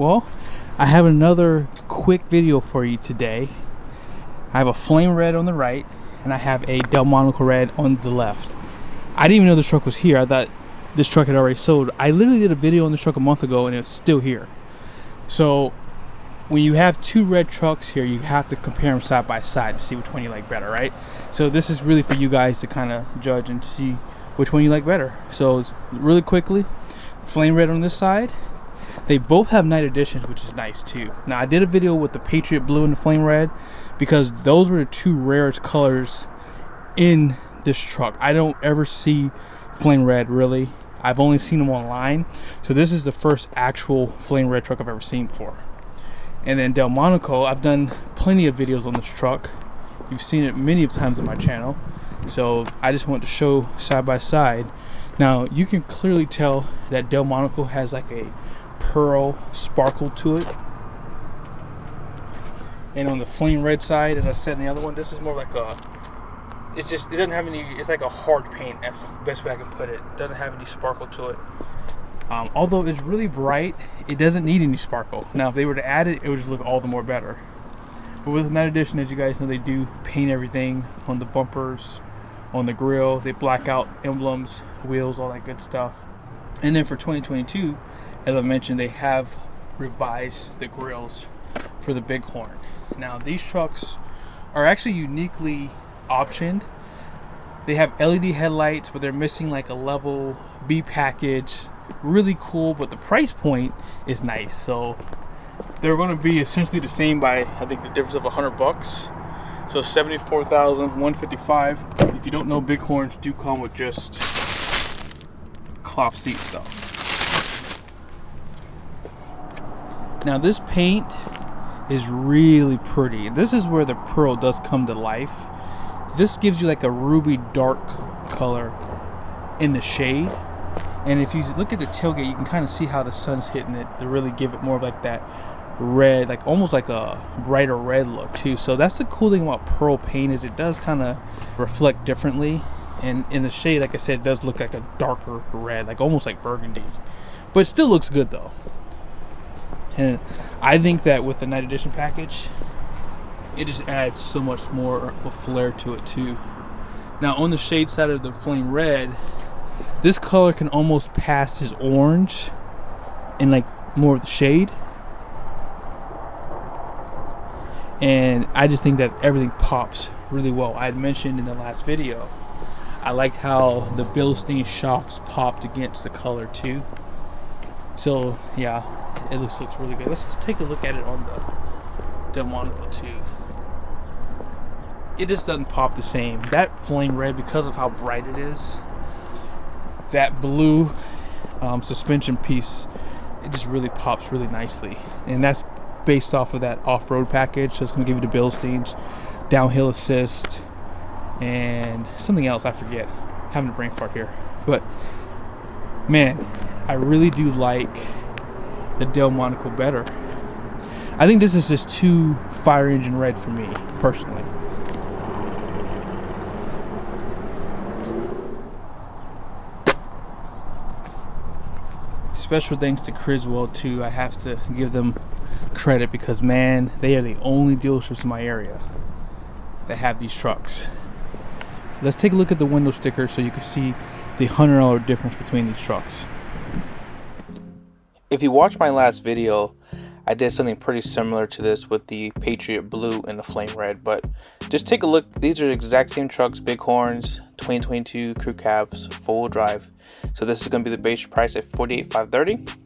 Well, I have another quick video for you today. I have a flame red on the right and I have a Delmonico red on the left. I didn't even know this truck was here. I thought this truck had already sold. I literally did a video on this truck a month ago and it's still here. So when you have two red trucks here, you have to compare them side by side to see which one you like better, right? So this is really for you guys to kind of judge and see which one you like better. So really quickly, flame red on this side. They both have night editions, which is nice too. Now I did a video with the Patriot Blue and the flame red because those were the two rarest colors in this truck. I don't ever see flame red really. I've only seen them online. So this is the first actual flame red truck I've ever seen before. And then Delmonico, I've done plenty of videos on this truck. You've seen it many of times on my channel. So I just want to show side by side. Now you can clearly tell that Delmonico has like a pearl sparkle to it. And on the flame red side, as I said in the other one, this is more like a, it doesn't have any, it's like a hard paint. That's the best way I can put it. It doesn't have any sparkle to it. Although it's really bright, it doesn't need any sparkle. Now if they were to add it, it would just look all the more better. But with night edition, as you guys know, they do paint everything on the bumpers, on the grill. They black out emblems, wheels, all that good stuff. And then for 2022, as I mentioned, they have revised the grills for the Bighorn. Now these trucks are actually uniquely optioned. They have LED headlights, but they're missing like a level B package. Really cool, but the price point is nice. So they're going to be essentially the same by, I think, the difference of $100. So $74,155. If you don't know, Bighorns do come with just cloth seat stuff. Now this paint is really pretty. This is where the pearl does come to life. This gives you like a ruby dark color in the shade. And if you look at the tailgate, you can kind of see how the sun's hitting it to really give it more of like that red, like almost like a brighter red look too. So that's the cool thing about pearl paint, is it does kind of reflect differently. And in the shade, like I said, it does look like a darker red, like almost like burgundy. But it still looks good though. And I think that with the night edition package, it just adds so much more of a flair to it too. Now on the shade side of the flame red, this color can almost pass as orange in like more of the shade. And I just think that everything pops really well. I had mentioned in the last video, I liked how the Bilstein shocks popped against the color too. So yeah, it looks really good. Let's take a look at it on the Delmonico too. It just doesn't pop the same. That flame red, because of how bright it is, that blue suspension piece, it just really pops really nicely. And that's based off of that off-road package. So it's going to give you the Bilsteins, downhill assist, and something else I forget. I'm having a brain fart here. But man, I really do like the Delmonico better. I think this is just too fire engine red for me personally. Special thanks to Criswell too. I have to give them credit because man, they are the only dealerships in my area that have these trucks. Let's take a look at the window sticker so you can see the $100 difference between these trucks. If you watched my last video, I did something pretty similar to this with the Patriot Blue and the Flame Red, but just take a look. These are the exact same trucks, Bighorns, 2022 crew cabs, four-wheel drive. So this is going to be the base price at $48,530.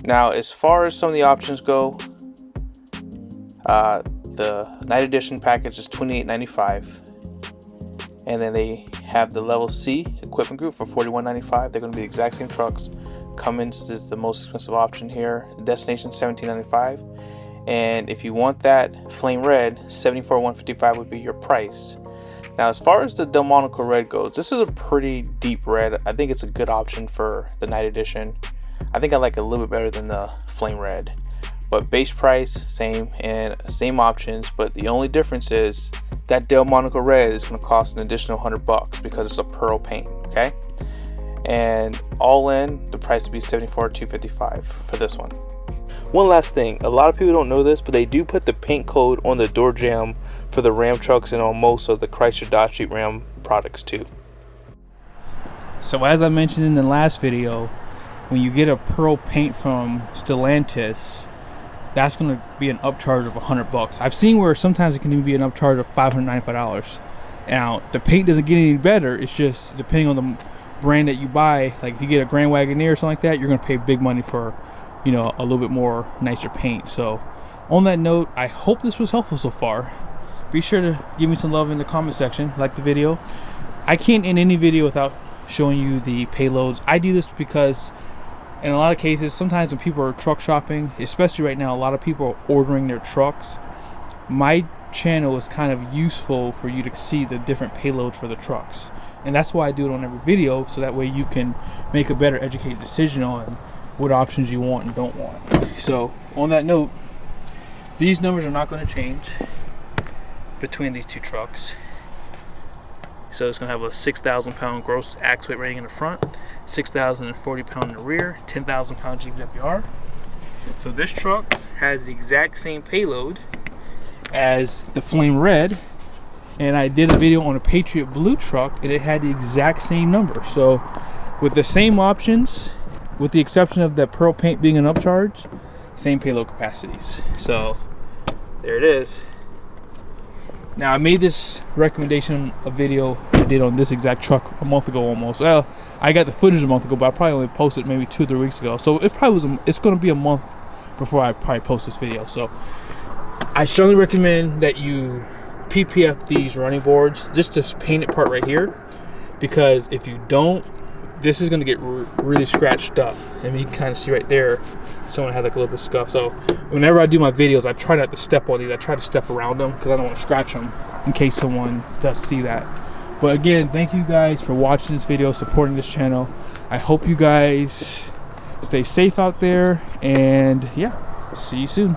Now, as far as some of the options go, the night edition package is $28.95, and then they have the level C equipment group for $41.95. They're going to be the exact same trucks. Cummins is the most expensive option here. Destination $17.95, and if you want that flame red, $74,155 would be your price. Now, as far as the Delmonico red goes, this is a pretty deep red. I think it's a good option for the night edition. I think I like it a little bit better than the flame red. But base price, same, and same options. But the only difference is that Delmonico red is going to cost an additional $100 because it's a pearl paint, okay? And all in, the price would be $74,255 for this one. One last thing, a lot of people don't know this, but they do put the paint code on the door jamb for the Ram trucks and on most of the Chrysler Dodge Jeep Ram products too. So as I mentioned in the last video, when you get a pearl paint from Stellantis, that's going to be an upcharge of $100. I've seen where sometimes it can even be an upcharge of $595. Now, the paint doesn't get any better. It's just depending on the brand that you buy. Like if you get a Grand Wagoneer or something like that, you're going to pay big money for, you know, a little bit more nicer paint. So on that note, I hope this was helpful so far. Be sure to give me some love in the comment section. Like the video. I can't end any video without showing you the payloads. I do this because in a lot of cases, sometimes when people are truck shopping, especially right now, a lot of people are ordering their trucks. My channel is kind of useful for you to see the different payloads for the trucks, and that's why I do it on every video, so that way you can make a better educated decision on what options you want and don't want. So on that note, these numbers are not going to change between these two trucks. So it's going to have a 6,000 pound gross axle weight rating in the front, 6,040 pound in the rear, 10,000 pound GVWR. So this truck has the exact same payload as the Flame Red, and I did a video on a Patriot Blue truck and it had the exact same number. So with the same options, with the exception of that pearl paint being an upcharge, same payload capacities. So there it is. Now I made this recommendation a video I did on this exact truck a month ago almost. Well, I got the footage a month ago, but I probably only posted maybe 2 or 3 weeks ago. So it probably was. It's going to be a month before I probably post this video. So I strongly recommend that you PPF these running boards, just this painted part right here, because if you don't, this is going to get really scratched up. And you can kind of see right there, someone had like a little bit of scuff. So whenever I do my videos, I try not to step on these. I try to step around them because I don't want to scratch them in case someone does see that. But again, thank you guys for watching this video, supporting this channel. I hope you guys stay safe out there, and yeah, see you soon.